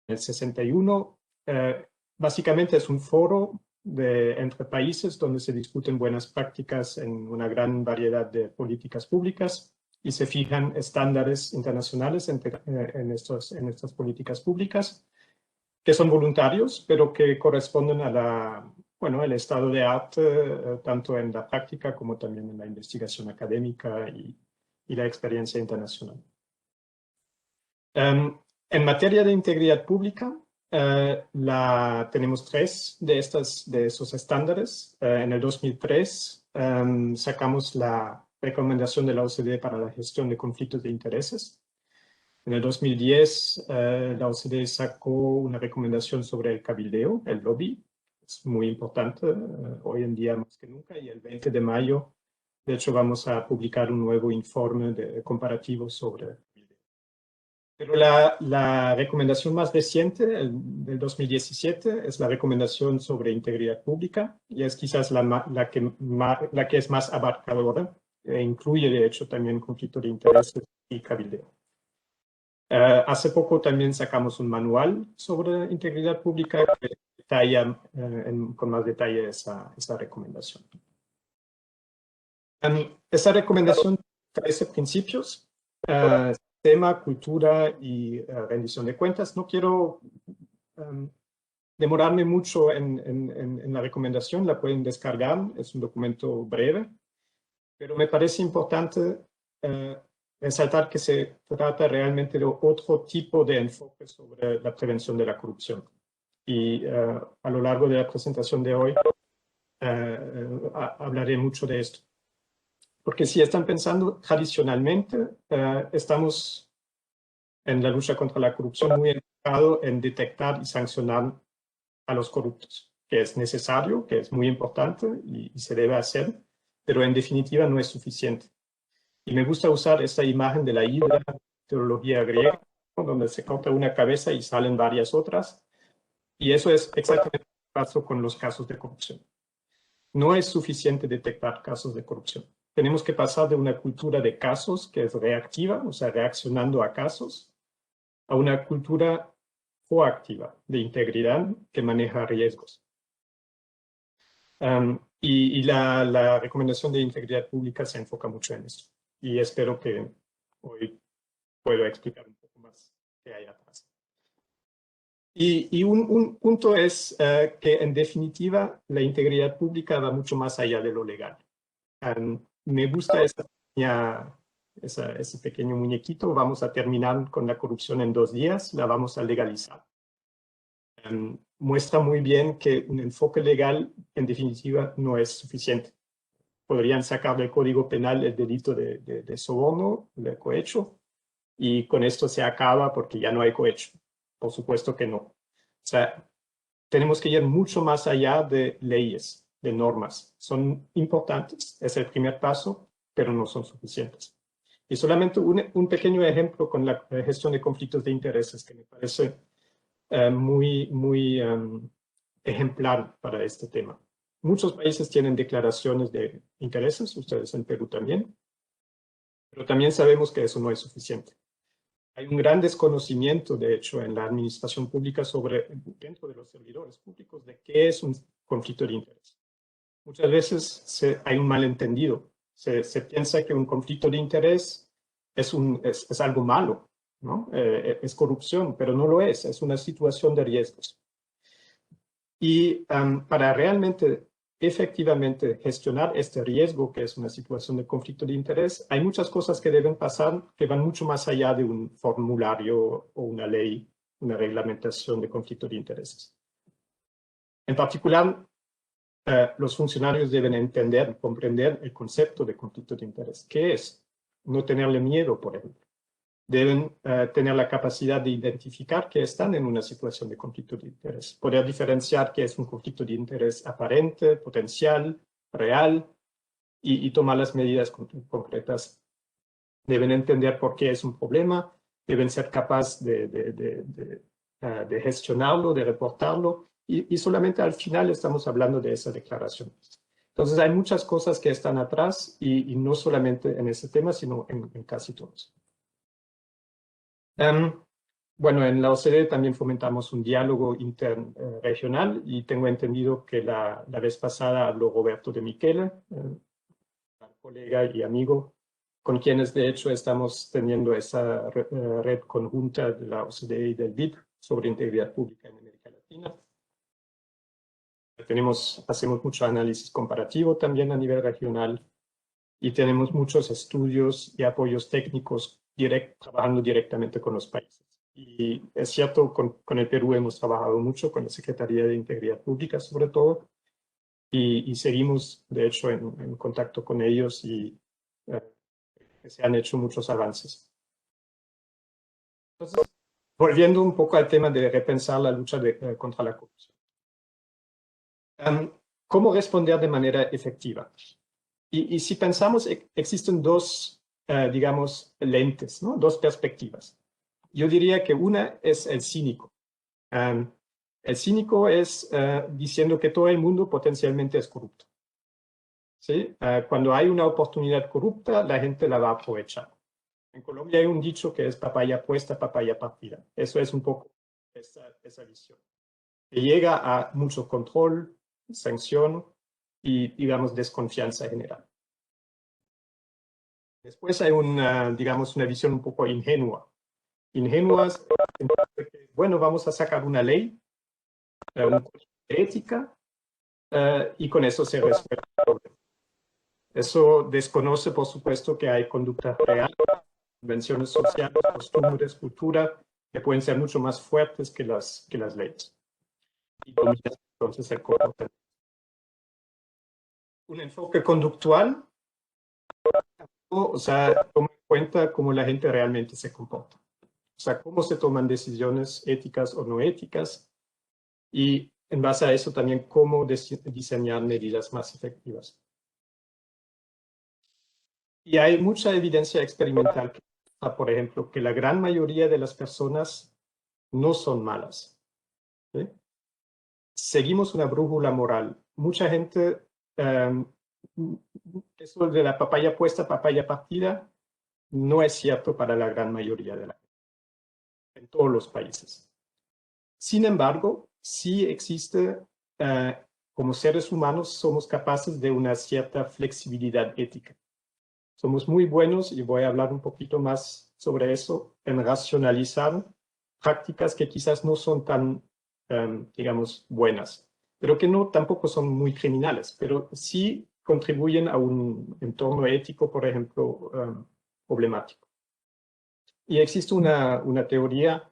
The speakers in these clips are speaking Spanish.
el 61. Básicamente es un foro entre países donde se discuten buenas prácticas en una gran variedad de políticas públicas y se fijan estándares internacionales en estas políticas públicas, que son voluntarios, pero que corresponden al estado de arte, tanto en la práctica como también en la investigación académica y la experiencia internacional. En materia de integridad pública, tenemos 3 de esos estándares. En el 2003 sacamos la recomendación de la OCDE para la gestión de conflictos de intereses. En el 2010 la OCDE sacó una recomendación sobre el cabildeo, el lobby. Es muy importante hoy en día más que nunca, y el 20 de mayo, de hecho, vamos a publicar un nuevo informe comparativo sobre. Pero la recomendación más reciente, del 2017, es la recomendación sobre integridad pública y es quizás la que es más abarcadora e incluye, de hecho, también conflicto de intereses y cabildeo. Hace poco también sacamos un manual sobre integridad pública que detalla con más detalle esa recomendación. Esa recomendación trae principios. Tema, cultura y rendición de cuentas. No quiero demorarme mucho en la recomendación, la pueden descargar, es un documento breve, pero me parece importante resaltar que se trata realmente de otro tipo de enfoque sobre la prevención de la corrupción. Y a lo largo de la presentación de hoy hablaré mucho de esto. Porque si están pensando tradicionalmente, estamos en la lucha contra la corrupción muy enfocado en detectar y sancionar a los corruptos, que es necesario, que es muy importante y se debe hacer, pero en definitiva no es suficiente. Y me gusta usar esta imagen de la hidra, teología griega, donde se corta una cabeza y salen varias otras, y eso es exactamente lo que pasa con los casos de corrupción. No es suficiente detectar casos de corrupción. Tenemos que pasar de una cultura de casos que es reactiva, o sea, reaccionando a casos, a una cultura proactiva de integridad que maneja riesgos. Y la recomendación de integridad pública se enfoca mucho en eso. Y espero que hoy pueda explicar un poco más qué hay atrás. Y un punto es que, en definitiva, la integridad pública va mucho más allá de lo legal. Me gusta ese pequeño muñequito. Vamos a terminar con la corrupción en 2 días, la vamos a legalizar. Muestra muy bien que un enfoque legal, en definitiva, no es suficiente. Podrían sacar del Código Penal el delito de soborno, de cohecho, y con esto se acaba porque ya no hay cohecho. Por supuesto que no. O sea, tenemos que ir mucho más allá de leyes, de normas. Son importantes, es el primer paso, pero no son suficientes. Y solamente un pequeño ejemplo con la gestión de conflictos de intereses que me parece muy ejemplar para este tema. Muchos países tienen declaraciones de intereses, ustedes en Perú también, pero también sabemos que eso no es suficiente. Hay un gran desconocimiento, de hecho, en la administración pública dentro de los servidores públicos, de qué es un conflicto de interés. Muchas veces hay un malentendido. Se piensa que un conflicto de interés es algo malo, ¿no? Es corrupción, pero no lo es una situación de riesgos. Y para realmente, efectivamente, gestionar este riesgo, que es una situación de conflicto de interés, hay muchas cosas que deben pasar que van mucho más allá de un formulario o una ley, una reglamentación de conflicto de intereses. En particular, los funcionarios deben entender, comprender el concepto de conflicto de interés. ¿Qué es? No tenerle miedo, por ejemplo. Deben tener la capacidad de identificar que están en una situación de conflicto de interés, poder diferenciar qué es un conflicto de interés aparente, potencial, real, y tomar las medidas concretas. Deben entender por qué es un problema, deben ser capaces de gestionarlo, de reportarlo, y solamente al final estamos hablando de esa declaración. Entonces hay muchas cosas que están atrás, y no solamente en ese tema, sino en casi todos. Bueno, en la OCDE también fomentamos un diálogo interregional y tengo entendido que la vez pasada habló Roberto de Michele, colega y amigo, con quienes de hecho estamos teniendo esa red conjunta de la OCDE y del BID sobre integridad pública en América Latina. Hacemos mucho análisis comparativo también a nivel regional y tenemos muchos estudios y apoyos técnicos trabajando directamente con los países. Y es cierto, con el Perú hemos trabajado mucho, con la Secretaría de Integridad Pública sobre todo, y seguimos de hecho en contacto con ellos y se han hecho muchos avances. Entonces, volviendo un poco al tema de repensar la lucha contra la corrupción. ¿Cómo responder de manera efectiva? Y si pensamos, existen dos, digamos, lentes, ¿no? Dos perspectivas. Yo diría que una es el cínico. El cínico es diciendo que todo el mundo potencialmente es corrupto. ¿Sí? Cuando hay una oportunidad corrupta, la gente la va a aprovechar. En Colombia hay un dicho que es papaya puesta, papaya partida. Eso es un poco esa visión. Que llega a mucho control, sanción y, digamos, desconfianza general. Después hay digamos, una visión un poco ingenua. Ingenua es, bueno, vamos a sacar una ley, un código de ética, y con eso se resuelve el problema. Eso desconoce, por supuesto, que hay conductas reales, convenciones sociales, costumbres, cultura, que pueden ser mucho más fuertes que las leyes. Y entonces el comportamiento. Un enfoque conductual, o sea, toma en cuenta cómo la gente realmente se comporta. O sea, cómo se toman decisiones éticas o no éticas, y en base a eso también cómo diseñar medidas más efectivas. Y hay mucha evidencia experimental que muestra, por ejemplo, que la gran mayoría de las personas no son malas. ¿Sí? Seguimos una brújula moral. Mucha gente, eso de la papaya puesta, papaya partida, no es cierto para la gran mayoría de la gente, en todos los países. Sin embargo, sí existe, como seres humanos, somos capaces de una cierta flexibilidad ética. Somos muy buenos, y voy a hablar un poquito más sobre eso, en racionalizar prácticas que quizás no son tan, digamos, buenas, pero que no tampoco son muy criminales, pero sí contribuyen a un entorno ético, por ejemplo, problemático. Y existe una teoría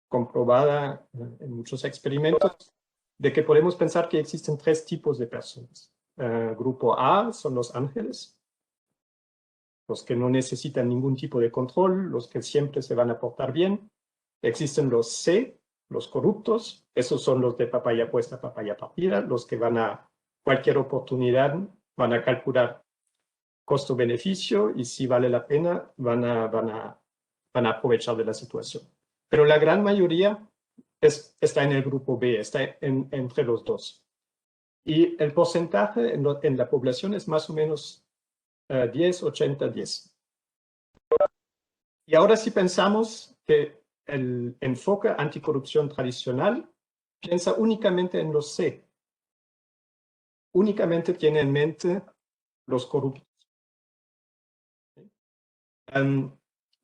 comprobada en muchos experimentos de que podemos pensar que existen tres tipos de personas. Grupo A son los ángeles, los que no necesitan ningún tipo de control, los que siempre se van a portar bien. Existen los C, los corruptos, esos son los de papaya puesta, papaya partida, los que van a cualquier oportunidad, van a calcular costo-beneficio y si vale la pena, van a aprovechar de la situación. Pero la gran mayoría está en el grupo B, está entre los dos. Y el porcentaje en la población es más o menos 10, 80, 10. Y ahora si pensamos que el enfoque anticorrupción tradicional piensa únicamente en los C, únicamente tiene en mente los corruptos.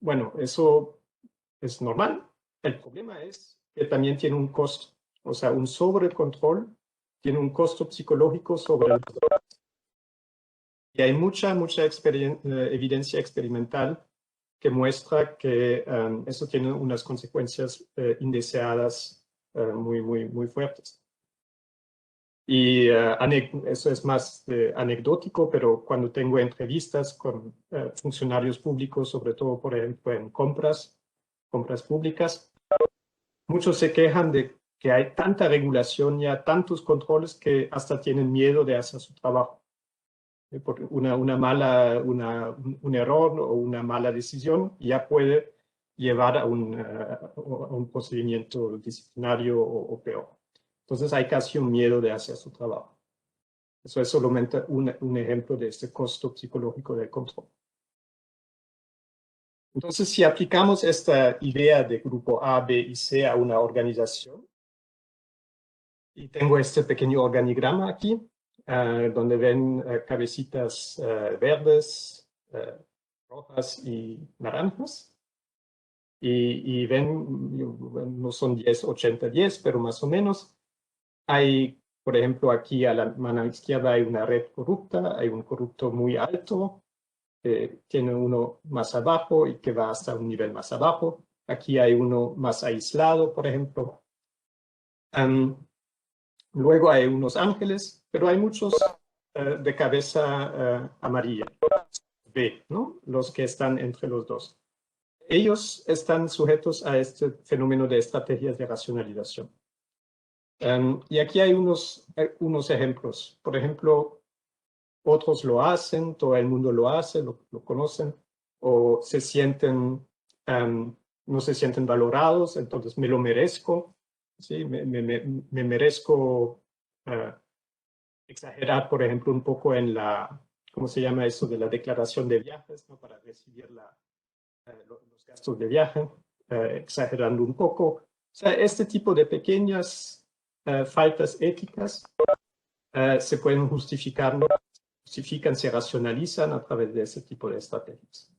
Bueno, eso es normal. El problema es que también tiene un costo, o sea, un sobrecontrol tiene un costo psicológico sobre el... Y hay mucha evidencia experimental que muestra que eso tiene unas consecuencias indeseadas muy fuertes. Y eso es más anecdótico, pero cuando tengo entrevistas con funcionarios públicos, sobre todo, por ejemplo, en compras públicas, muchos se quejan de que hay tanta regulación ya, tantos controles que hasta tienen miedo de hacer su trabajo. Porque un error o una mala decisión ya puede llevar a un procedimiento disciplinario o peor. Entonces hay casi un miedo de hacer su trabajo. Eso es solamente un ejemplo de este costo psicológico del control. Entonces, si aplicamos esta idea de grupo A, B y C a una organización, y tengo este pequeño organigrama aquí, donde ven cabecitas verdes, rojas y naranjas. Y ven, no son 10, 80, 10, pero más o menos. Hay, por ejemplo, aquí a la mano izquierda hay una red corrupta, hay un corrupto muy alto, que tiene uno más abajo y que va hasta un nivel más abajo. Aquí hay uno más aislado, por ejemplo. Luego hay unos ángeles, pero hay muchos de cabeza amarilla, B, ¿no? Los que están entre los dos. Ellos están sujetos a este fenómeno de estrategias de racionalización. Y aquí hay unos ejemplos. Por ejemplo, otros lo hacen, todo el mundo lo hace, lo conocen, o se sienten, no se sienten valorados, entonces me lo merezco, ¿sí? Me merezco exagerar, por ejemplo, un poco en la, ¿cómo se llama eso? De la declaración de viajes, ¿no? Para recibir los gastos de viaje, exagerando un poco. O sea, este tipo de pequeñas faltas éticas se pueden justificar, ¿no? Justifican, se racionalizan a través de ese tipo de estrategias.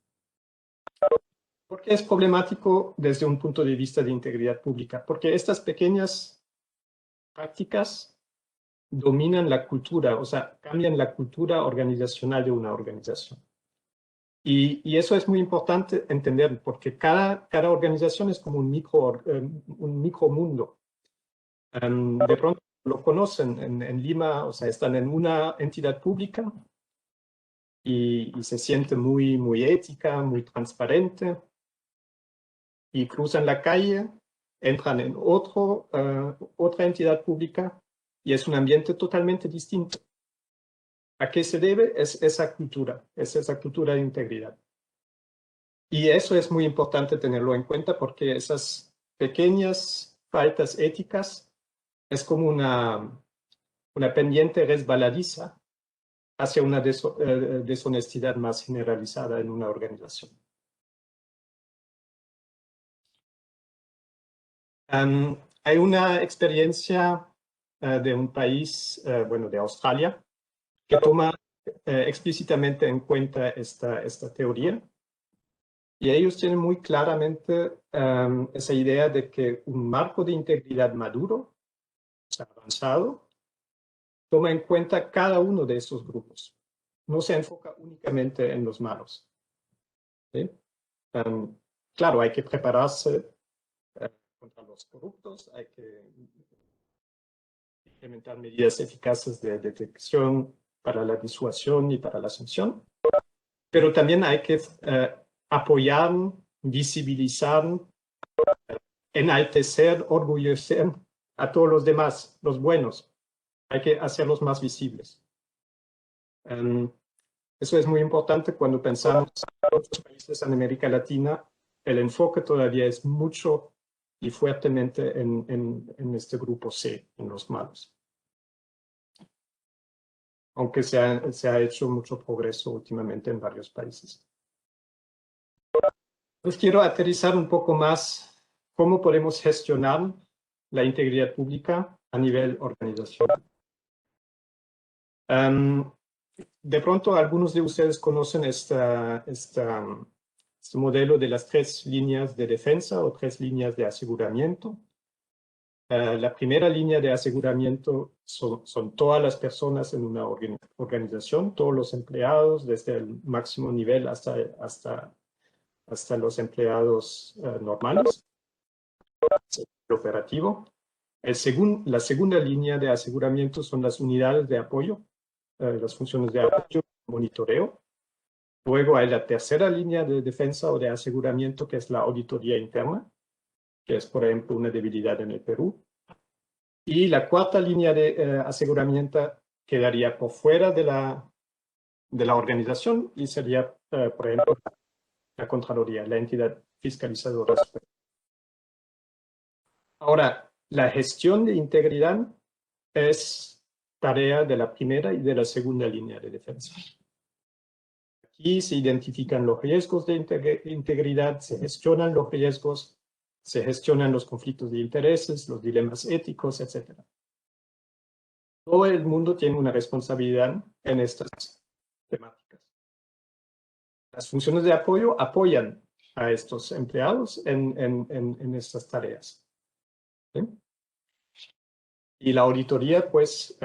¿Por qué es problemático desde un punto de vista de integridad pública? Porque estas pequeñas prácticas dominan la cultura, o sea, cambian la cultura organizacional de una organización. Y eso es muy importante entender, porque cada organización es como un micromundo. De pronto lo conocen en Lima, o sea, están en una entidad pública y se siente muy, muy ética, muy transparente, y cruzan la calle, entran en otra entidad pública y es un ambiente totalmente distinto. ¿A qué se debe? Es esa cultura de integridad. Y eso es muy importante tenerlo en cuenta porque esas pequeñas faltas éticas es como una pendiente resbaladiza hacia una deshonestidad más generalizada en una organización. Hay una experiencia de un país, bueno, de Australia, que toma explícitamente en cuenta esta teoría. Y ellos tienen muy claramente esa idea de que un marco de integridad maduro, o sea, avanzado, toma en cuenta cada uno de esos grupos. No se enfoca únicamente en los malos. ¿Sí? Claro, hay que prepararse contra los corruptos, hay que implementar medidas eficaces de detección para la disuasión y para la sanción, pero también hay que apoyar, visibilizar, enaltecer, orgullecer a todos los demás, los buenos. Hay que hacerlos más visibles. Eso es muy importante cuando pensamos en otros países en América Latina. El enfoque todavía es mucho y fuertemente en este grupo C, en los malos. Aunque se ha hecho mucho progreso últimamente en varios países. Pues quiero aterrizar un poco más cómo podemos gestionar la integridad pública a nivel organizacional. De pronto algunos de ustedes conocen este modelo de las 3 líneas de defensa o 3 líneas de aseguramiento. La primera línea de aseguramiento son todas las personas en una organización, todos los empleados, desde el máximo nivel hasta los empleados normales, el operativo. La segunda línea de aseguramiento son las unidades de apoyo, las funciones de apoyo, monitoreo. Luego hay la tercera línea de defensa o de aseguramiento, que es la auditoría interna, que es, por ejemplo, una debilidad en el Perú. Y la cuarta línea de aseguramiento quedaría por fuera de la organización y sería, por ejemplo, la Contraloría, la entidad fiscalizadora. Ahora, la gestión de integridad es tarea de la primera y de la segunda línea de defensa. Aquí se identifican los riesgos de integridad, se gestionan los riesgos, se gestionan los conflictos de intereses, los dilemas éticos, etc. Todo el mundo tiene una responsabilidad en estas temáticas. Las funciones de apoyo apoyan a estos empleados en estas tareas. ¿Sí? Y la auditoría, pues,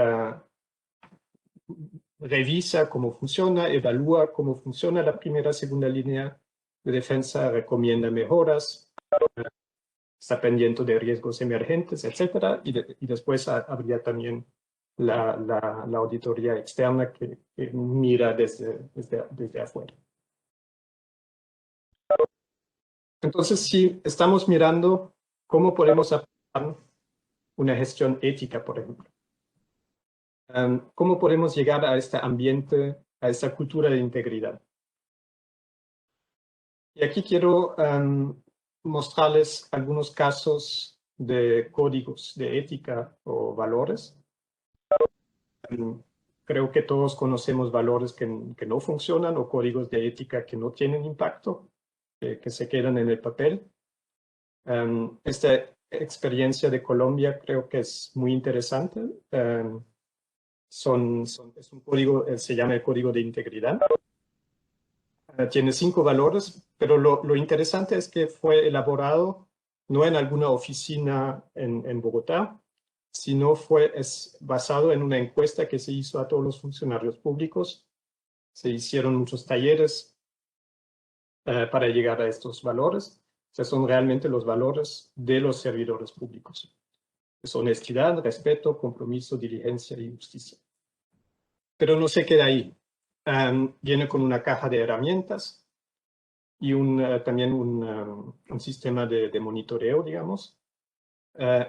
revisa cómo funciona, evalúa cómo funciona la primera y segunda línea de defensa, recomienda mejoras, está pendiente de riesgos emergentes, etc. Y después habría también la auditoría externa que mira desde afuera. Entonces, si estamos mirando cómo podemos aplicar una gestión ética, por ejemplo. ¿Cómo podemos llegar a este ambiente, a esta cultura de integridad? Y aquí quiero mostrarles algunos casos de códigos de ética o valores. Creo que todos conocemos valores que no funcionan o códigos de ética que no tienen impacto, que se quedan en el papel. Esta experiencia de Colombia creo que es muy interesante. Es un código, se llama el código de integridad. Tiene 5 valores, pero lo interesante es que fue elaborado no en alguna oficina en Bogotá, sino es basado en una encuesta que se hizo a todos los funcionarios públicos. Se hicieron muchos talleres para llegar a estos valores. O sea, son realmente los valores de los servidores públicos. Es honestidad, respeto, compromiso, diligencia y justicia. Pero no se queda ahí. Viene con una caja de herramientas y también un sistema de monitoreo, digamos.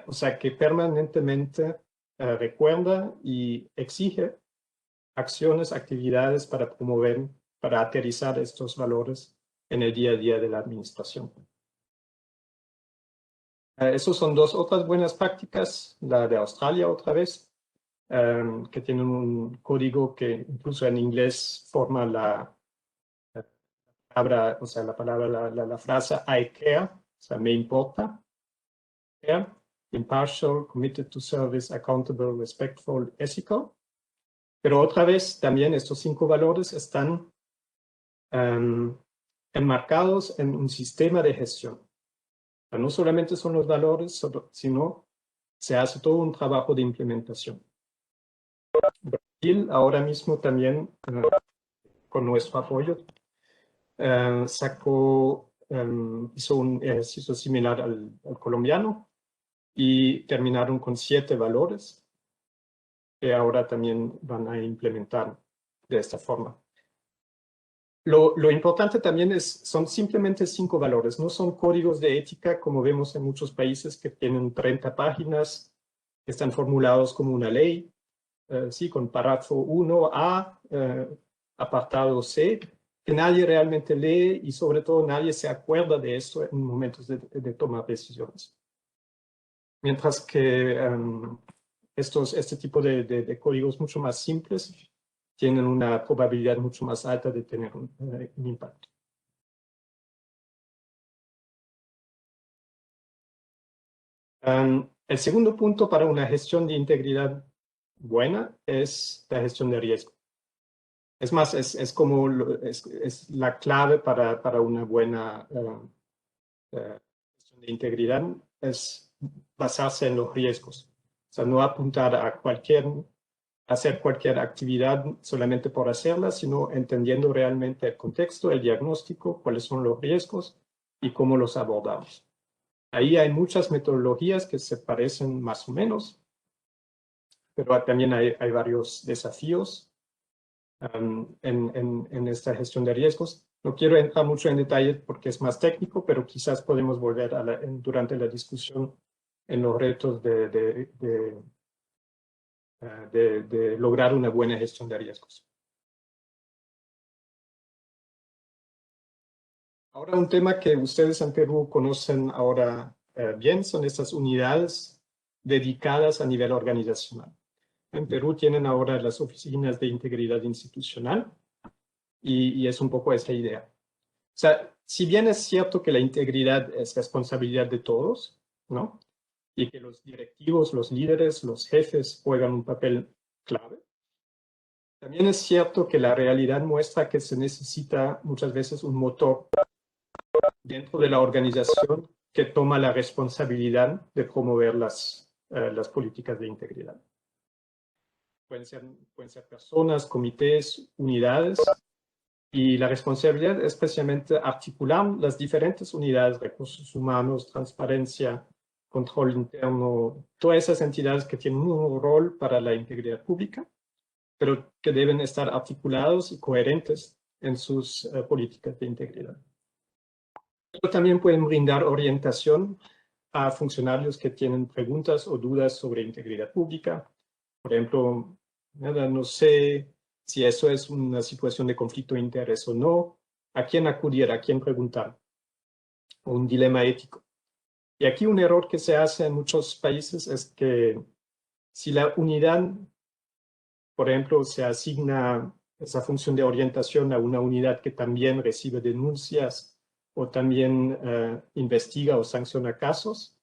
O sea, que permanentemente recuerda y exige acciones, actividades para promover, para aterrizar estos valores en el día a día de la administración. Esas son 2 otras buenas prácticas, la de Australia otra vez, que tienen un código que incluso en inglés forma la palabra, o sea, la frase I care, o sea, me importa. Care, impartial, committed to service, accountable, respectful, ethical. Pero otra vez, también estos 5 valores están enmarcados en un sistema de gestión. No solamente son los valores, sino se hace todo un trabajo de implementación. Brasil ahora mismo también, con nuestro apoyo, hizo un ejercicio similar al colombiano y terminaron con 7 valores que ahora también van a implementar de esta forma. Lo importante también son simplemente 5 valores, no son códigos de ética como vemos en muchos países que tienen 30 páginas, que están formulados como una ley, sí, con párrafo 1A, apartado C, que nadie realmente lee y sobre todo nadie se acuerda de esto en momentos de tomar decisiones. Mientras que este tipo de códigos mucho más simples tienen una probabilidad mucho más alta de tener un impacto. El segundo punto para una gestión de integridad buena es la gestión de riesgo. Es más, es la clave para una buena gestión de integridad, es basarse en los riesgos. O sea, no apuntar a hacer cualquier actividad solamente por hacerla, sino entendiendo realmente el contexto, el diagnóstico, cuáles son los riesgos y cómo los abordamos. Ahí hay muchas metodologías que se parecen más o menos, pero también hay varios desafíos en esta gestión de riesgos. No quiero entrar mucho en detalle porque es más técnico, pero quizás podemos volver durante la discusión en los retos de lograr una buena gestión de riesgos. Ahora un tema que ustedes en Perú conocen ahora bien son estas unidades dedicadas a nivel organizacional. En Perú tienen ahora las oficinas de integridad institucional y es un poco esa idea. O sea, si bien es cierto que la integridad es responsabilidad de todos, ¿no? Y que los directivos, los líderes, los jefes juegan un papel clave, también es cierto que la realidad muestra que se necesita muchas veces un motor dentro de la organización que toma la responsabilidad de promover las políticas de integridad. Pueden ser personas, comités, unidades, y la responsabilidad es especialmente articular las diferentes unidades, recursos humanos, transparencia, control interno, todas esas entidades que tienen un rol para la integridad pública, pero que deben estar articulados y coherentes en sus políticas de integridad. Pero también pueden brindar orientación a funcionarios que tienen preguntas o dudas sobre integridad pública. Por ejemplo, no sé si eso es una situación de conflicto de interés o no, a quién acudir, a quién preguntar, o un dilema ético. Y aquí un error que se hace en muchos países es que si la unidad, por ejemplo, se asigna esa función de orientación a una unidad que también recibe denuncias o también investiga o sanciona casos,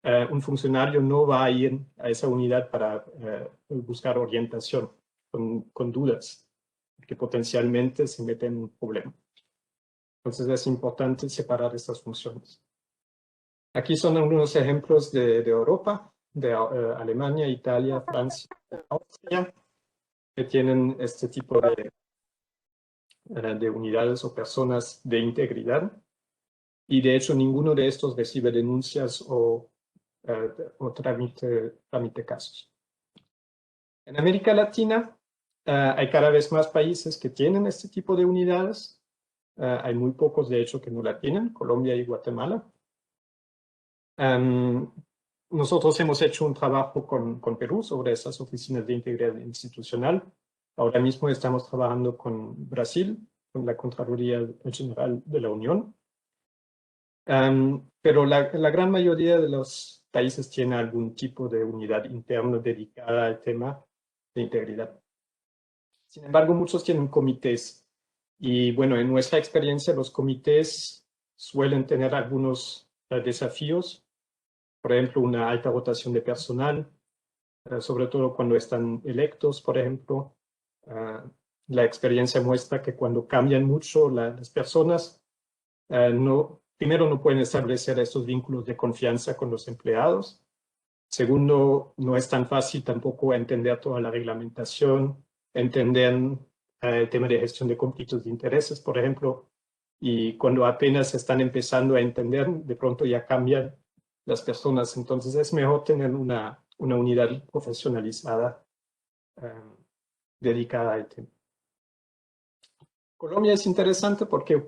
un funcionario no va a ir a esa unidad para buscar orientación con dudas, que potencialmente se mete en un problema. Entonces es importante separar estas funciones. Aquí son algunos ejemplos de Europa, de Alemania, Italia, Francia, Austria, que tienen este tipo de unidades o personas de integridad. Y de hecho ninguno de estos recibe denuncias o tramite casos. En América Latina hay cada vez más países que tienen este tipo de unidades. Hay muy pocos, de hecho, que no la tienen, Colombia y Guatemala. Nosotros hemos hecho un trabajo con Perú sobre esas oficinas de integridad institucional. Ahora mismo estamos trabajando con Brasil, con la Contraloría General de la Unión. Pero la gran mayoría de los países tiene algún tipo de unidad interna dedicada al tema de integridad. Sin embargo, muchos tienen comités. Y bueno, en nuestra experiencia, los comités suelen tener algunos desafíos. Por ejemplo, una alta rotación de personal, sobre todo cuando están electos, por ejemplo. La experiencia muestra que cuando cambian mucho las personas, primero, no pueden establecer estos vínculos de confianza con los empleados. Segundo, no es tan fácil tampoco entender toda la reglamentación, entender el tema de gestión de conflictos de intereses, por ejemplo, y cuando apenas están empezando a entender, de pronto ya cambian las personas. Entonces es mejor tener una unidad profesionalizada dedicada al tema. Colombia es interesante porque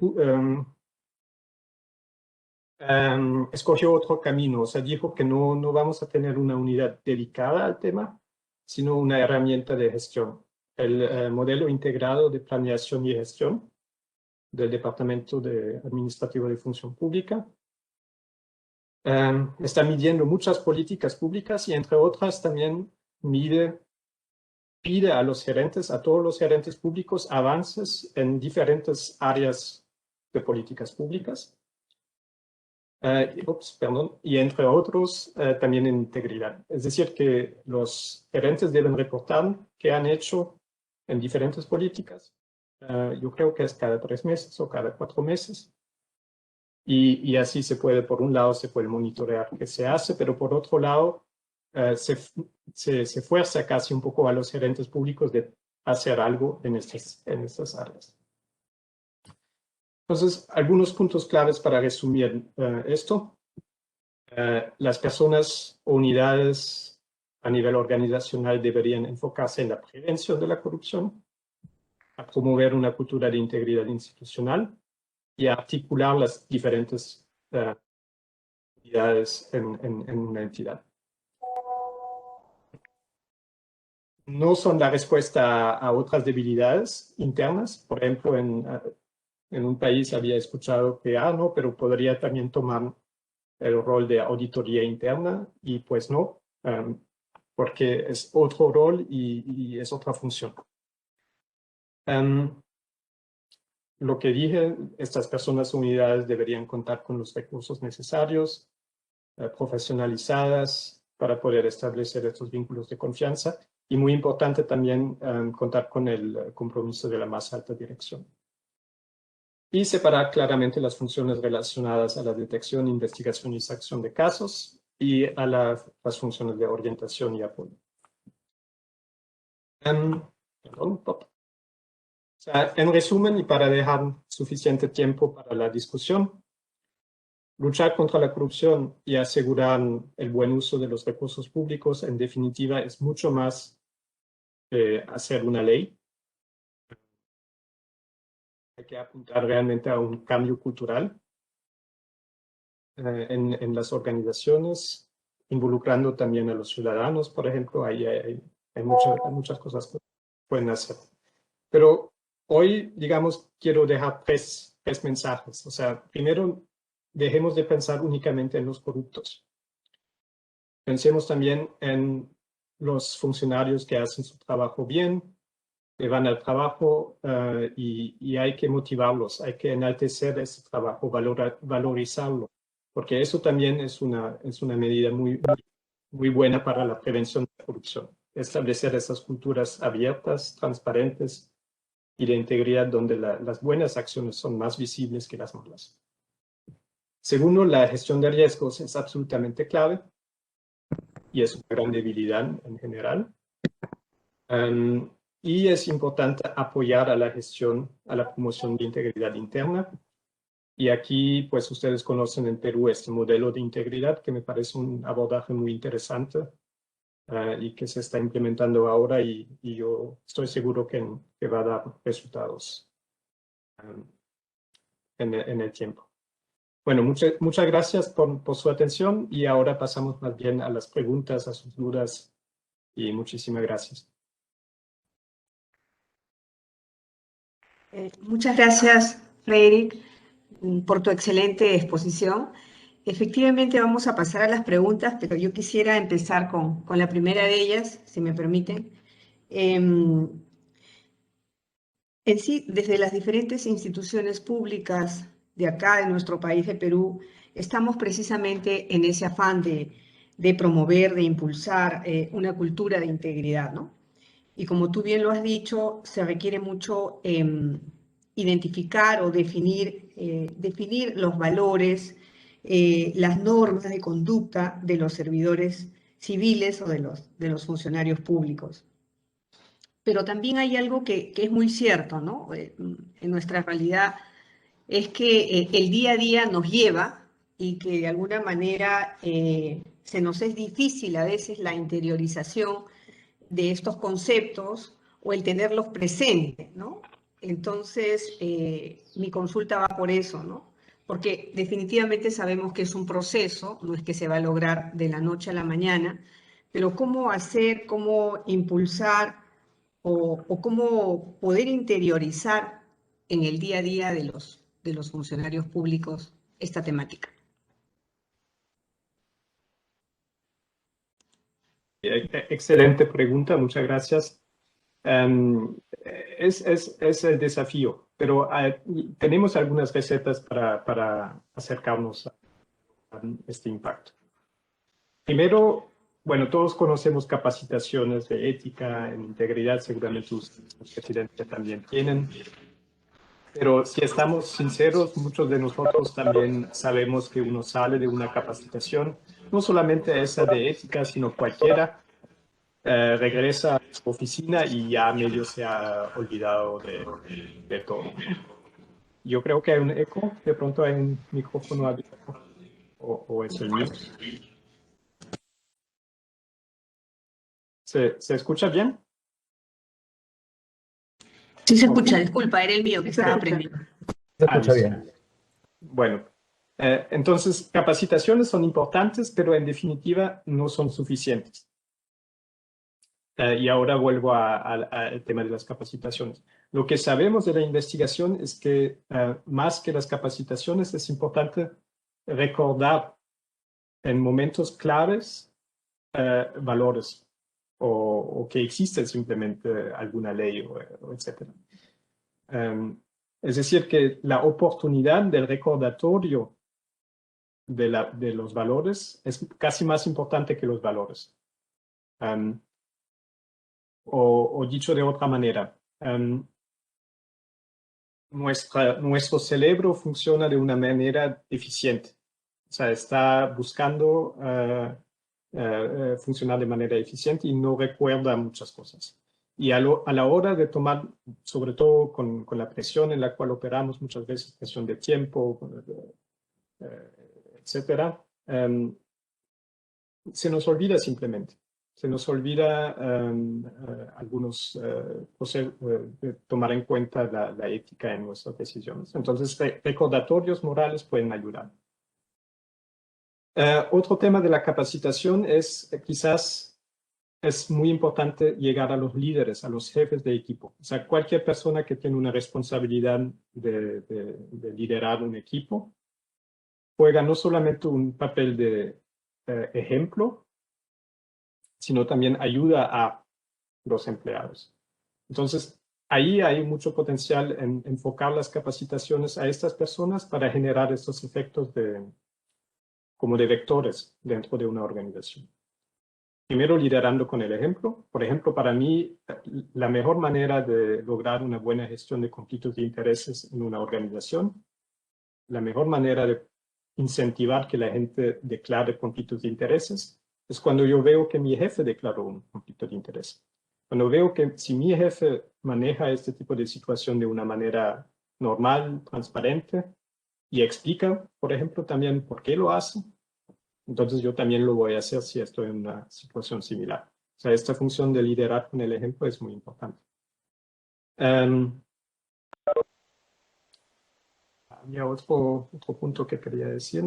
escogió otro camino, o sea, dijo que no vamos a tener una unidad dedicada al tema, sino una herramienta de gestión. El modelo integrado de planeación y gestión del Departamento Administrativo de Función Pública está midiendo muchas políticas públicas y entre otras también pide a los gerentes, a todos los gerentes públicos, avances en diferentes áreas de políticas públicas. Y entre otros también en integridad. Es decir, que los gerentes deben reportar qué han hecho en diferentes políticas. Yo creo que es cada 3 meses o cada 4 meses. Y así se puede, por un lado, se puede monitorear qué se hace, pero por otro lado, se fuerza casi un poco a los gerentes públicos de hacer algo en estas áreas. Entonces, algunos puntos claves para resumir esto. Las personas o unidades a nivel organizacional deberían enfocarse en la prevención de la corrupción, a promover una cultura de integridad institucional y a articular las diferentes unidades en una entidad. No son la respuesta a otras debilidades internas. Por ejemplo, en un país había escuchado que, no, pero podría también tomar el rol de auditoría interna, y pues no, porque es otro rol y es otra función. lo que dije, estas personas o unidades deberían contar con los recursos necesarios, profesionalizadas para poder establecer estos vínculos de confianza y muy importante también contar con el compromiso de la más alta dirección. Y separar claramente las funciones relacionadas a la detección, investigación y sanción de casos y a las funciones de orientación y apoyo. O sea, en resumen, y para dejar suficiente tiempo para la discusión, luchar contra la corrupción y asegurar el buen uso de los recursos públicos, en definitiva, es mucho más que hacer una ley. Hay que apuntar realmente a un cambio cultural en las organizaciones, involucrando también a los ciudadanos, por ejemplo. Ahí hay muchas cosas que pueden hacer. Pero hoy, digamos, quiero dejar tres mensajes. O sea, primero, dejemos de pensar únicamente en los corruptos. Pensemos también en los funcionarios que hacen su trabajo bien, que van al trabajo y hay que motivarlos, hay que enaltecer ese trabajo, valorizarlo, porque eso también es una medida muy buena para la prevención de la corrupción. Establecer esas culturas abiertas, transparentes, y de integridad donde las buenas acciones son más visibles que las malas. Segundo, la gestión de riesgos es absolutamente clave y es una gran debilidad en general. Y es importante apoyar a la gestión, a la promoción de integridad interna. Y aquí, pues ustedes conocen en Perú este modelo de integridad que me parece un abordaje muy interesante y que se está implementando ahora y yo estoy seguro que va a dar resultados en el tiempo. Bueno, muchas gracias por su atención y ahora pasamos más bien a las preguntas, a sus dudas y muchísimas gracias. Muchas gracias, Frederick, por tu excelente exposición. Efectivamente, vamos a pasar a las preguntas, pero yo quisiera empezar con la primera de ellas, si me permiten. En sí, desde las diferentes instituciones públicas de acá, de nuestro país de Perú, estamos precisamente en ese afán de promover, de impulsar una cultura de integridad, ¿no? Y como tú bien lo has dicho, se requiere mucho identificar o definir los valores, las normas de conducta de los servidores civiles o de los funcionarios públicos. Pero también hay algo que es muy cierto, ¿no? En nuestra realidad es que el día a día nos lleva y que de alguna manera se nos es difícil a veces la interiorización de estos conceptos o el tenerlos presentes, ¿no? Entonces, mi consulta va por eso, ¿no? Porque definitivamente sabemos que es un proceso, no es que se va a lograr de la noche a la mañana, pero cómo hacer, cómo impulsar o cómo poder interiorizar en el día a día de los funcionarios públicos esta temática. Excelente pregunta, muchas gracias. Es el desafío, pero tenemos algunas recetas para acercarnos a este impacto. Primero, bueno, todos conocemos capacitaciones de ética, en integridad, seguramente los presidentes también tienen. Pero si estamos sinceros, muchos de nosotros también sabemos que uno sale de una capacitación, no solamente esa de ética, sino cualquiera, regresa a su oficina y ya medio se ha olvidado de todo. Yo creo que hay un eco, de pronto hay un micrófono abierto, o es el mío. ¿Se escucha bien? Sí se escucha, disculpa, era el mío que estaba prendido. Se escucha bien. Bueno, entonces capacitaciones son importantes, pero en definitiva no son suficientes. Y ahora vuelvo al tema de las capacitaciones. Lo que sabemos de la investigación es que más que las capacitaciones es importante recordar en momentos claves valores o que existe simplemente alguna ley o etc. Es decir, que la oportunidad del recordatorio de los valores es casi más importante que los valores. O dicho de otra manera, nuestro cerebro funciona de una manera eficiente. O sea, está buscando funcionar de manera eficiente y no recuerda muchas cosas. Y a la hora de tomar, sobre todo con la presión en la cual operamos, muchas veces presión de tiempo, etcétera, se nos olvida simplemente. Se nos olvida algunos de tomar en cuenta la ética en nuestras decisiones. Entonces, recordatorios morales pueden ayudar. Otro tema de la capacitación es quizás es muy importante llegar a los líderes, a los jefes de equipo. O sea, cualquier persona que tiene una responsabilidad de liderar un equipo juega no solamente un papel de ejemplo, sino también ayuda a los empleados. Entonces, ahí hay mucho potencial en enfocar las capacitaciones a estas personas para generar estos efectos como de vectores dentro de una organización. Primero, liderando con el ejemplo. Por ejemplo, para mí, la mejor manera de lograr una buena gestión de conflictos de intereses en una organización, la mejor manera de incentivar que la gente declare conflictos de intereses, es cuando yo veo que mi jefe declaró un conflicto de interés. Cuando veo que si mi jefe maneja este tipo de situación de una manera normal, transparente, y explica, por ejemplo, también por qué lo hace, entonces yo también lo voy a hacer si estoy en una situación similar. O sea, esta función de liderar con el ejemplo es muy importante. Había otro punto que quería decir,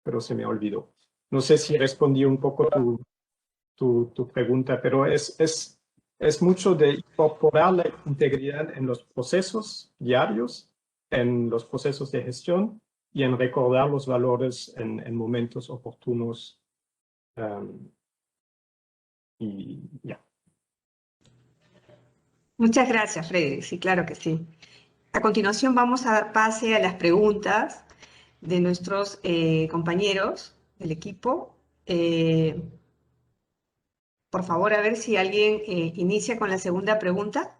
pero se me olvidó. No sé si respondí un poco tu pregunta, pero es mucho de incorporar la integridad en los procesos diarios, en los procesos de gestión y en recordar los valores en momentos oportunos. Y ya. Muchas gracias, Frederick. Sí, claro que sí. A continuación vamos a dar pase a las preguntas de nuestros compañeros del equipo. Por favor, a ver si alguien inicia con la segunda pregunta.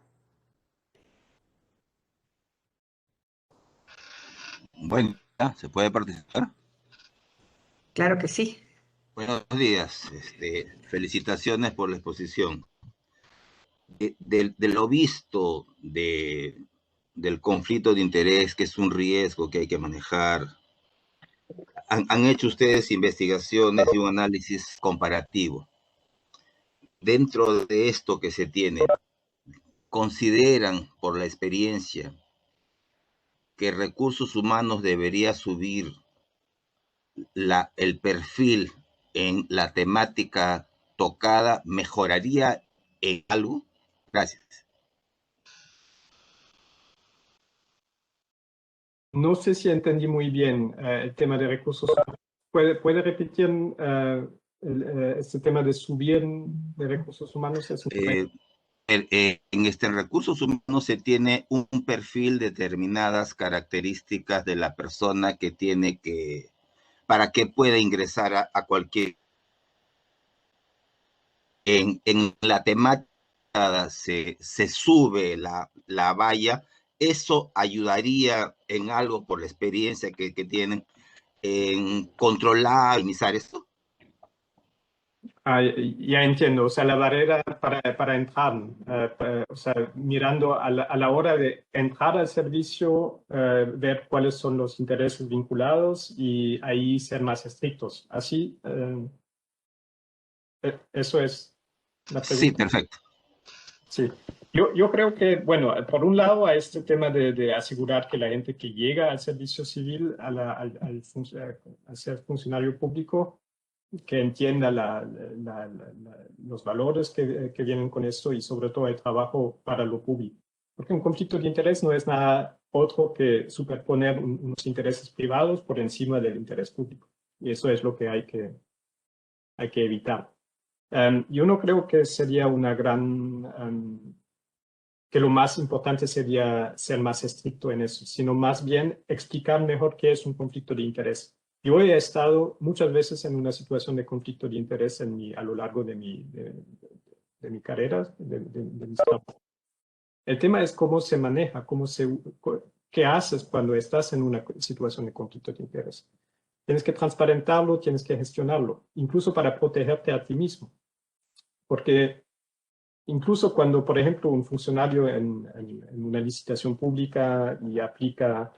Bueno, ¿se puede participar? Claro que sí. Buenos días. Felicitaciones por la exposición. De lo visto del conflicto de interés, que es un riesgo que hay que manejar, han hecho ustedes investigaciones y un análisis comparativo. Dentro de esto que se tiene, ¿consideran por la experiencia que recursos humanos debería subir el perfil en la temática tocada? ¿Mejoraría en algo? Gracias. No sé si entendí muy bien el tema de recursos humanos. ¿Puede repetir este tema de subir de recursos humanos? En recursos humanos se tiene un perfil, determinadas características de la persona que tiene para que pueda ingresar a cualquier. En la temática se sube la valla. ¿Eso ayudaría en algo, por la experiencia que tienen, en controlar, minimizar esto? Ya entiendo, o sea, la barrera para entrar, o sea, mirando a la hora de entrar al servicio, ver cuáles son los intereses vinculados y ahí ser más estrictos. Así, eso es la pregunta. Sí, perfecto. Sí, yo creo que, bueno, por un lado a este tema de asegurar que la gente que llega al servicio civil, al ser funcionario público, que entienda los valores que vienen con esto y sobre todo el trabajo para lo público. Porque un conflicto de interés no es nada otro que superponer unos intereses privados por encima del interés público. Y eso es lo que hay que evitar. Yo no creo que sería una gran que lo más importante sería ser más estricto en eso, sino más bien explicar mejor qué es un conflicto de interés. Yo he estado muchas veces en una situación de conflicto de interés a lo largo de mi carrera, de mis trabajos. El tema es cómo se maneja, qué haces cuando estás en una situación de conflicto de interés. Tienes que transparentarlo, tienes que gestionarlo, incluso para protegerte a ti mismo. Porque incluso cuando, por ejemplo, un funcionario en una licitación pública y aplica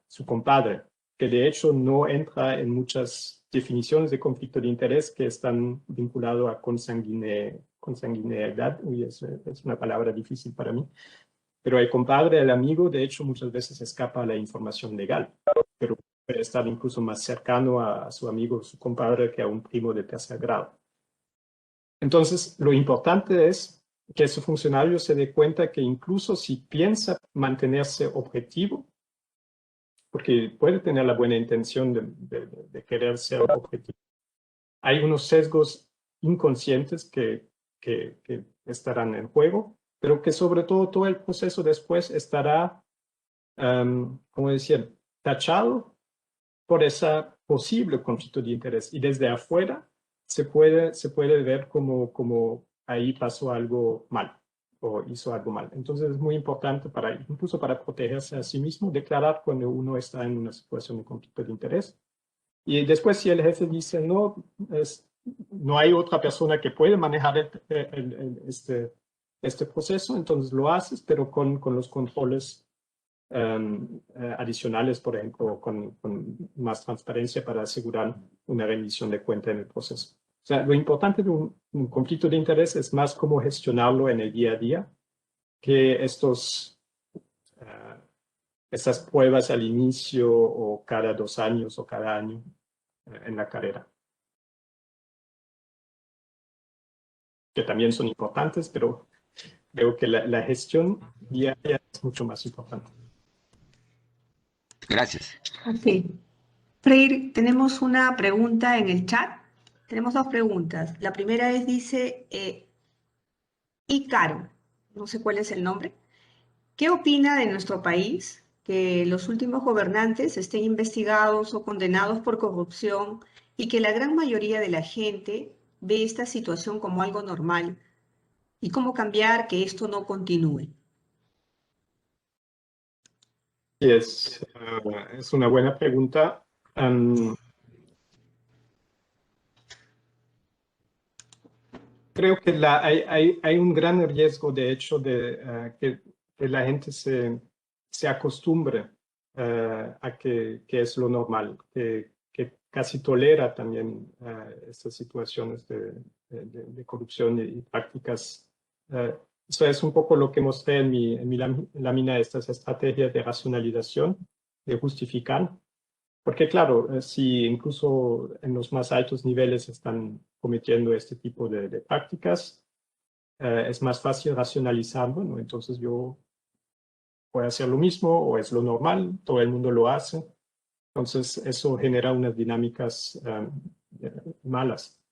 su compadre, que de hecho no entra en muchas definiciones de conflicto de interés que están vinculados a consanguineidad. Uy, es una palabra difícil para mí. Pero el compadre, el amigo, de hecho, muchas veces escapa a la información legal, pero puede estar incluso más cercano a su amigo, su compadre, que a un primo de tercer grado. Entonces, lo importante es que ese funcionario se dé cuenta que incluso si piensa mantenerse objetivo, porque puede tener la buena intención de querer ser objetivo, hay unos sesgos inconscientes que estarán en juego, pero que sobre todo el proceso después estará, como decía, tachado por esa posible conflicto de interés. Y desde afuera se puede ver como ahí pasó algo mal o hizo algo mal. Entonces es muy importante incluso para protegerse a sí mismo, declarar cuando uno está en una situación de conflicto de interés. Y después si el jefe dice, no hay otra persona que puede manejar este proceso, entonces lo haces, pero con los controles adicionales, por ejemplo, con más transparencia para asegurar una rendición de cuenta en el proceso. O sea, lo importante de un conflicto de interés es más cómo gestionarlo en el día a día que estas pruebas al inicio o cada 2 años o cada año en la carrera. Que también son importantes, pero creo que la gestión diaria es mucho más importante. Gracias. Ok. Freire, tenemos una pregunta en el chat. Tenemos 2 preguntas. La primera dice, Icaro, no sé cuál es el nombre. ¿Qué opina de nuestro país que los últimos gobernantes estén investigados o condenados por corrupción y que la gran mayoría de la gente ve esta situación como algo normal? ¿Y cómo cambiar que esto no continúe? Es una buena pregunta. Creo que hay un gran riesgo, de hecho, de que la gente se acostumbre a que es lo normal, que casi tolera también estas situaciones de corrupción y prácticas. Eso es un poco lo que mostré en mi lámina, estas estrategias de racionalización, de justificar. Porque claro, si incluso en los más altos niveles están cometiendo este tipo de prácticas, es más fácil racionalizarlo, ¿no? Entonces yo voy a hacer lo mismo o es lo normal, todo el mundo lo hace. Entonces eso genera unas dinámicas malas.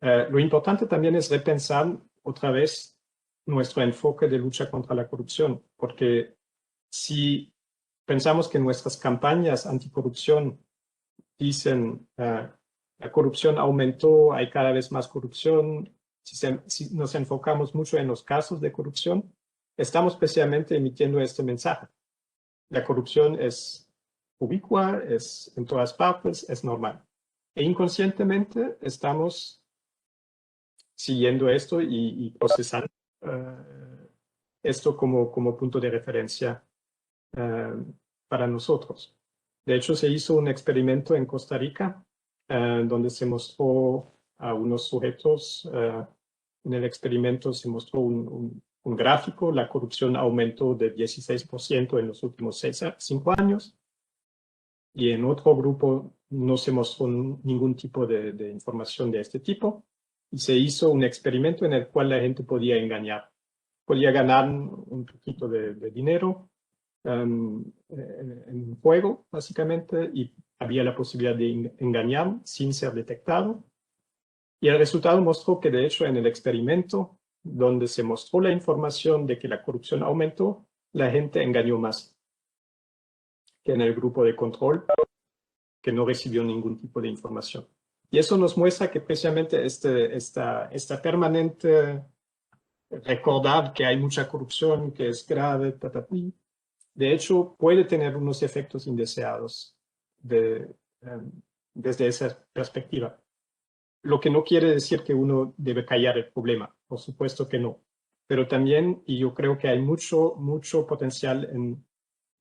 Lo importante también es repensar otra vez nuestro enfoque de lucha contra la corrupción, porque si pensamos que nuestras campañas anticorrupción dicen la corrupción aumentó, hay cada vez más corrupción, si nos enfocamos mucho en los casos de corrupción, estamos especialmente emitiendo este mensaje. La corrupción es ubicua, es en todas partes, es normal. E inconscientemente estamos siguiendo esto y procesando esto como punto de referencia para nosotros. De hecho, se hizo un experimento en Costa Rica donde se mostró a unos sujetos, en el experimento se mostró un gráfico, la corrupción aumentó de 16% en los últimos 5 años, y en otro grupo no se mostró ningún tipo de información de este tipo, y se hizo un experimento en el cual la gente podía engañar. Podía ganar un poquito de dinero en un juego, básicamente, y había la posibilidad de engañar sin ser detectado. Y el resultado mostró que, de hecho, en el experimento, donde se mostró la información de que la corrupción aumentó, la gente engañó más que en el grupo de control, que no recibió ningún tipo de información. Y eso nos muestra que precisamente esta permanente recordar que hay mucha corrupción, que es grave, de hecho puede tener unos efectos indeseados desde esa perspectiva. Lo que no quiere decir que uno debe callar el problema, por supuesto que no. Pero también, y yo creo que hay mucho potencial en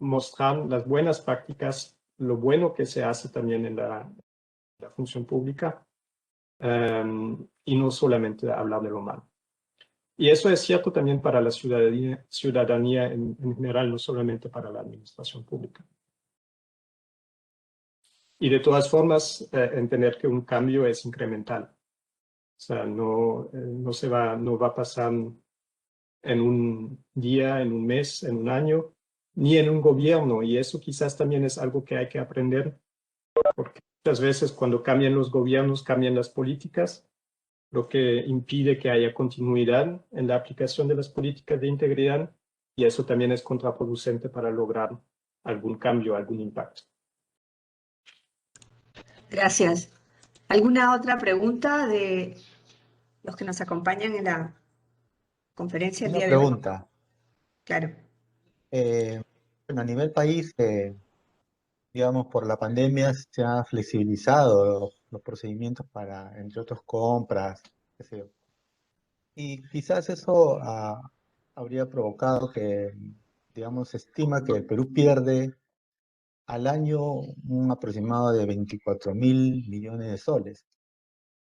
mostrar las buenas prácticas, lo bueno que se hace también en la función pública, y no solamente hablar de lo malo. Y eso es cierto también para la ciudadanía en general, no solamente para la administración pública. Y de todas formas, entender que un cambio es incremental. O sea, no va a pasar en un día, en un mes, en un año, ni en un gobierno. Y eso quizás también es algo que hay que aprender, porque muchas veces cuando cambian los gobiernos, cambian las políticas, lo que impide que haya continuidad en la aplicación de las políticas de integridad, y eso también es contraproducente para lograr algún cambio, algún impacto. Gracias. ¿Alguna otra pregunta de los que nos acompañan en la conferencia el Una día de hoy? pregunta. Claro. Bueno, a nivel país, digamos, por la pandemia se han flexibilizado los procedimientos para, entre otros, compras, qué sé yo. Y quizás eso habría provocado que, digamos, se estima que el Perú pierde al año un aproximado de 24.000 millones de soles.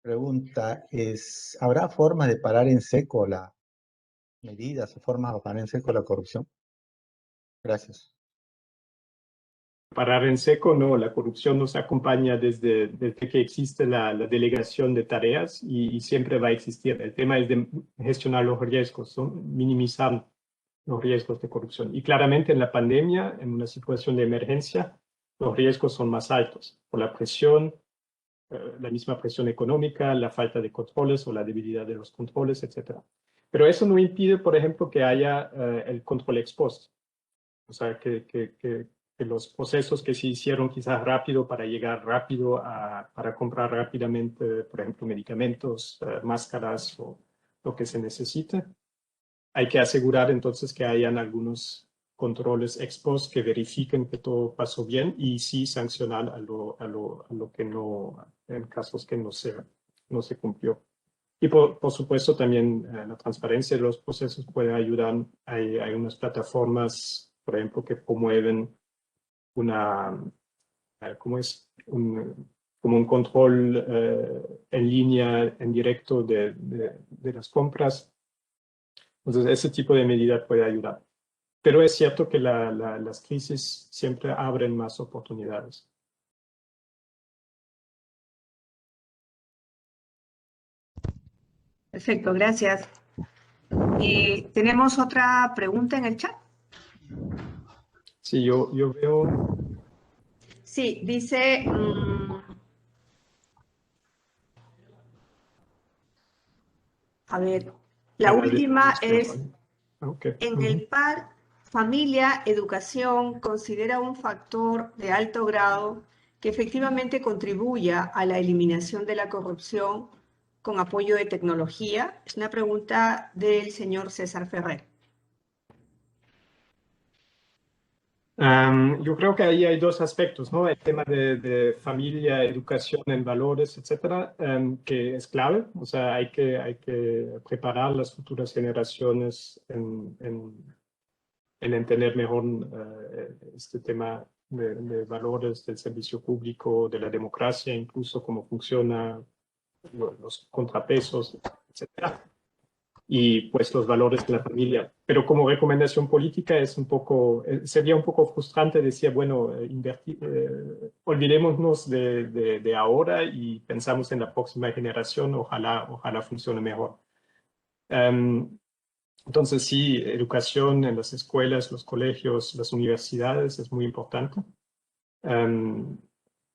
Pregunta es, ¿habrá formas de parar en seco las medidas o formas de parar en seco la corrupción? Gracias. Parar en seco, no, la corrupción nos acompaña desde que existe la delegación de tareas y siempre va a existir. El tema es de gestionar los riesgos, ¿no? Minimizar los riesgos de corrupción. Y claramente en la pandemia, en una situación de emergencia, los riesgos son más altos por la presión, la misma presión económica, la falta de controles o la debilidad de los controles, etc. Pero eso no impide, por ejemplo, que haya el control ex post. O sea, que los procesos que se hicieron quizás rápido para llegar rápido para comprar rápidamente, por ejemplo, medicamentos, máscaras o lo que se necesite, hay que asegurar entonces que hayan algunos controles ex post que verifiquen que todo pasó bien y sí sancionar a lo que no, en casos que no se cumplió. Y por supuesto también la transparencia de los procesos puede ayudar. Hay unas plataformas, por ejemplo, que promueven como un control en línea, en directo de las compras. Entonces, ese tipo de medida puede ayudar. Pero es cierto que las crisis siempre abren más oportunidades. Perfecto, gracias. ¿Tenemos otra pregunta en el chat? Sí, yo veo... Sí, dice... a ver, la última es... Okay. En el par, familia, educación, considera un factor de alto grado que efectivamente contribuya a la eliminación de la corrupción con apoyo de tecnología. Es una pregunta del señor César Ferrer. Yo creo que ahí hay dos aspectos, ¿no? El tema de familia, educación en valores, etcétera, que es clave. O sea, hay que preparar las futuras generaciones en entender mejor este tema de valores del servicio público, de la democracia, incluso cómo funciona los contrapesos, etcétera. Y pues los valores de la familia. Pero como recomendación política sería un poco frustrante decir, bueno, olvidémonos de ahora y pensamos en la próxima generación, ojalá funcione mejor. Entonces sí, educación en las escuelas, los colegios, las universidades es muy importante,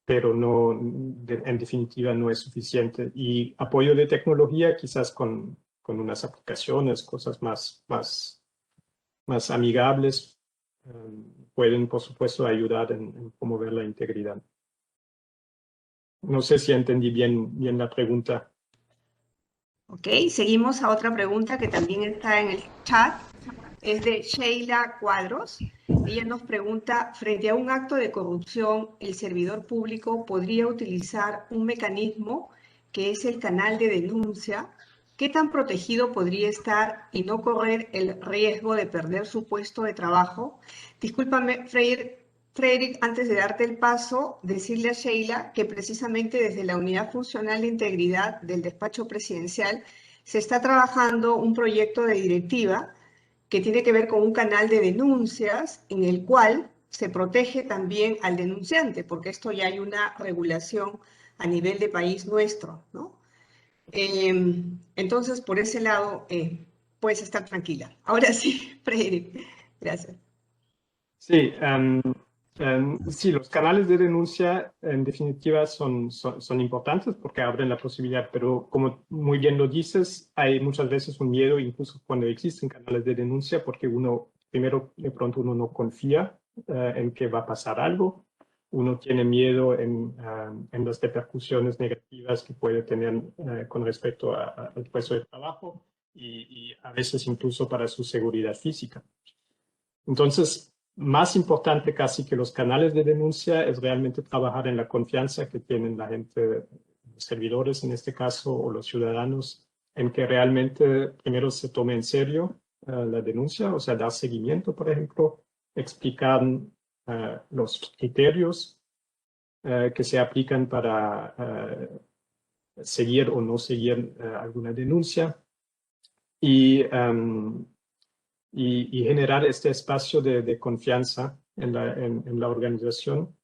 pero en definitiva no es suficiente. Y apoyo de tecnología quizás con con unas aplicaciones, cosas más amigables, pueden, por supuesto, ayudar en promover la integridad. No sé si entendí bien la pregunta. Ok, seguimos a otra pregunta que también está en el chat. Es de Sheila Cuadros. Ella nos pregunta, frente a un acto de corrupción, ¿el servidor público podría utilizar un mecanismo que es el canal de denuncia? ¿Qué tan protegido podría estar y no correr el riesgo de perder su puesto de trabajo? Discúlpame, Frederick, antes de darte el paso, decirle a Sheila que precisamente desde la Unidad Funcional de Integridad del Despacho Presidencial se está trabajando un proyecto de directiva que tiene que ver con un canal de denuncias en el cual se protege también al denunciante, porque esto ya hay una regulación a nivel de país nuestro, ¿no? Entonces, por ese lado, puedes estar tranquila. Ahora sí, Frederick, gracias. Sí, sí, los canales de denuncia en definitiva son importantes porque abren la posibilidad, pero como muy bien lo dices, hay muchas veces un miedo, incluso cuando existen canales de denuncia, porque primero, de pronto uno no confía en que va a pasar algo, uno tiene miedo en las repercusiones negativas que puede tener con respecto al puesto de trabajo y a veces incluso para su seguridad física. Entonces, más importante casi que los canales de denuncia es realmente trabajar en la confianza que tienen la gente, los servidores en este caso, o los ciudadanos, en que realmente primero se tome en serio la denuncia, o sea, dar seguimiento, por ejemplo, explicar los criterios que se aplican para seguir o no seguir alguna denuncia y generar este espacio de confianza en la organización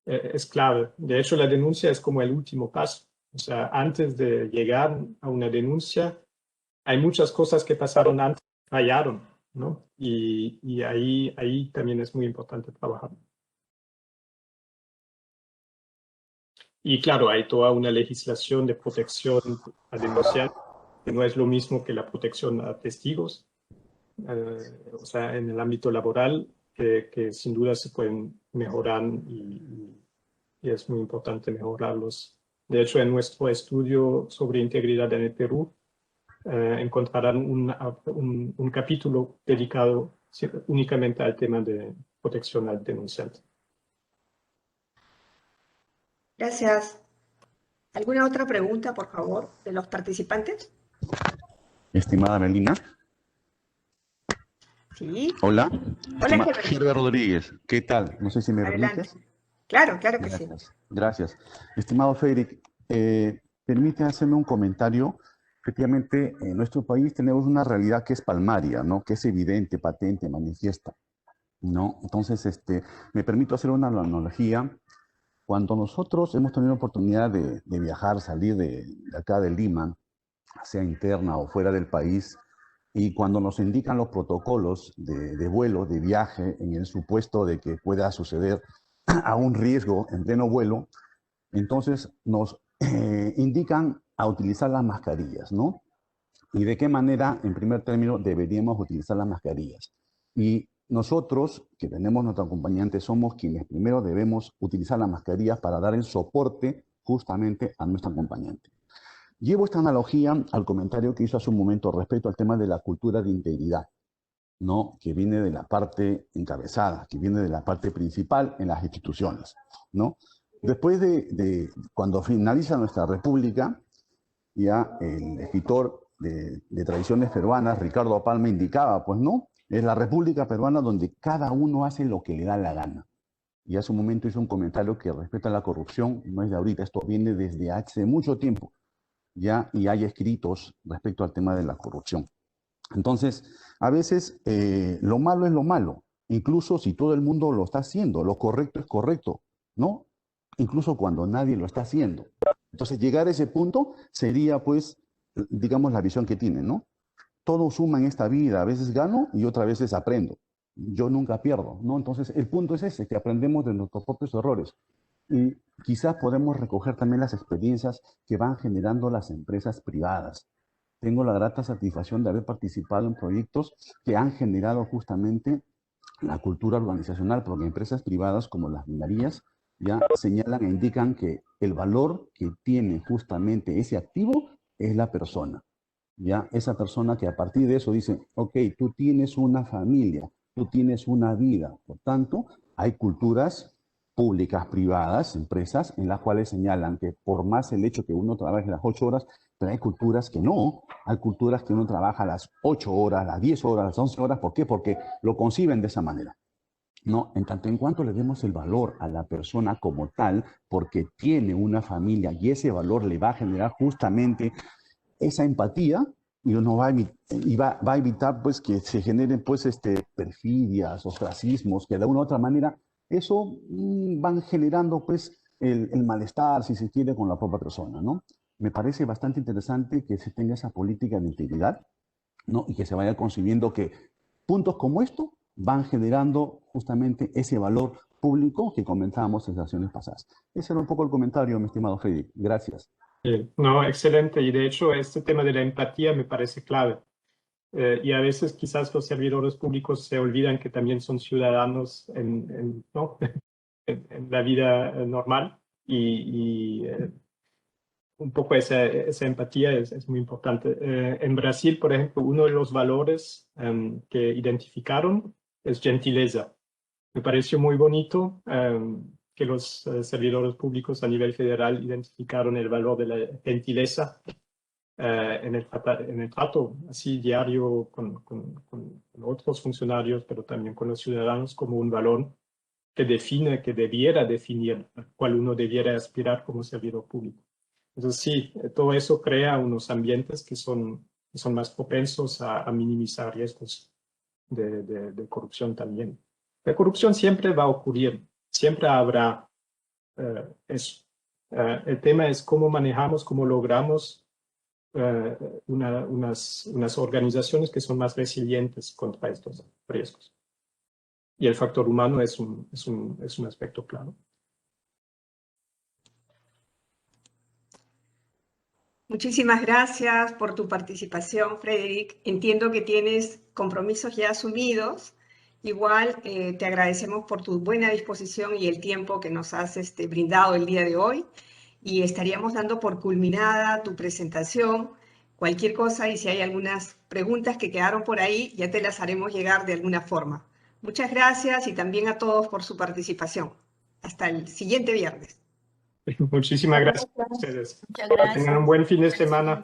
es clave. De hecho, la denuncia es como el último paso. O sea, antes de llegar a una denuncia, hay muchas cosas que pasaron antes, fallaron, ¿no? Y ahí también es muy importante trabajar. Y claro, hay toda una legislación de protección a denunciantes, que no es lo mismo que la protección a testigos. O sea, en el ámbito laboral, que sin duda se pueden mejorar y es muy importante mejorarlos. De hecho, en nuestro estudio sobre integridad en el Perú, encontrarán un capítulo dedicado únicamente al tema de protección al denunciante. Gracias. ¿Alguna otra pregunta, por favor, de los participantes? Estimada Melina. Sí. Hola. Hola, Gerda Rodríguez. ¿Qué tal? No sé si me adelante. permites. Claro que Gracias. sí. Gracias. Estimado Frederick, permite hacerme un comentario. Efectivamente, en nuestro país tenemos una realidad que es palmaria, ¿no? Que es evidente, patente, manifiesta, ¿no? Entonces, me permito hacer una analogía. Cuando nosotros hemos tenido la oportunidad de viajar, salir de acá de Lima, sea interna o fuera del país, y cuando nos indican los protocolos de vuelo, de viaje, en el supuesto de que pueda suceder a un riesgo en pleno vuelo, entonces nos indican a utilizar las mascarillas, ¿no? Y de qué manera, en primer término, deberíamos utilizar las mascarillas. Y nosotros, que tenemos nuestro acompañante, somos quienes primero debemos utilizar las mascarillas para dar el soporte justamente a nuestro acompañante. Llevo esta analogía al comentario que hizo hace un momento respecto al tema de la cultura de integridad, ¿no? Que viene de la parte encabezada, que viene de la parte principal en las instituciones, ¿no? Después de cuando finaliza nuestra república, ya el escritor de tradiciones peruanas, Ricardo Palma, indicaba, pues no, es la República Peruana donde cada uno hace lo que le da la gana. Y hace un momento hizo un comentario que respecto a la corrupción, no es de ahorita, esto viene desde hace mucho tiempo, ya, y hay escritos respecto al tema de la corrupción. Entonces, a veces lo malo es lo malo, incluso si todo el mundo lo está haciendo, lo correcto es correcto, ¿no? Incluso cuando nadie lo está haciendo. Entonces, llegar a ese punto sería, pues, digamos, la visión que tienen, ¿no? Todo suma en esta vida, a veces gano y otras veces aprendo. Yo nunca pierdo, ¿no? Entonces, el punto es ese, que aprendemos de nuestros propios errores. Y quizás podemos recoger también las experiencias que van generando las empresas privadas. tengo la grata satisfacción de haber participado en proyectos que han generado justamente la cultura organizacional, porque empresas privadas como las minerías ya señalan e indican que el valor que tiene justamente ese activo es la persona. Ya esa persona que a partir de eso dice, ok, tú tienes una familia, tú tienes una vida. Por tanto, hay culturas públicas, privadas, empresas, en las cuales señalan que por más el hecho que uno trabaje las 8 horas, pero hay culturas que no. Hay culturas que uno trabaja las 8 horas, las 10 horas, las 11 horas. ¿Por qué? Porque lo conciben de esa manera. No, en tanto en cuanto le demos el valor a la persona como tal, porque tiene una familia y ese valor le va a generar justamente esa empatía y uno va a evitar pues que se generen pues perfidias, ostracismos, que de una u otra manera eso van generando pues el malestar, si se quiere, con la propia persona, ¿no? Me parece bastante interesante que se tenga esa política de integridad, ¿no? Y que se vaya concibiendo que puntos como esto van generando justamente ese valor público que comentábamos en las sesiones pasadas. Ese era un poco el comentario, mi estimado Freddy. Gracias. No, excelente. Y de hecho, este tema de la empatía me parece clave. Y a veces quizás los servidores públicos se olvidan que también son ciudadanos ¿no? en la vida normal. Y un poco esa empatía es muy importante. En Brasil, por ejemplo, uno de los valores que identificaron es gentileza. Me pareció muy bonito que los servidores públicos a nivel federal identificaron el valor de la gentileza en el trato así diario con otros funcionarios, pero también con los ciudadanos como un valor que define, que debiera definir, al cual uno debiera aspirar como servidor público. Entonces sí, todo eso crea unos ambientes que son más propensos a minimizar riesgos de corrupción también. La corrupción siempre va a ocurrir, siempre habrá eso. El tema es cómo manejamos, cómo logramos unas organizaciones que son más resilientes contra estos riesgos. Y el factor humano es un aspecto claro. Muchísimas gracias por tu participación, Frederick. Entiendo que tienes compromisos ya asumidos. Igual te agradecemos por tu buena disposición y el tiempo que nos has brindado el día de hoy. Y estaríamos dando por culminada tu presentación. Cualquier cosa y si hay algunas preguntas que quedaron por ahí, ya te las haremos llegar de alguna forma. Muchas gracias y también a todos por su participación. Hasta el siguiente viernes. Muchísimas gracias a ustedes. Muchas gracias. Tengan un buen fin de semana.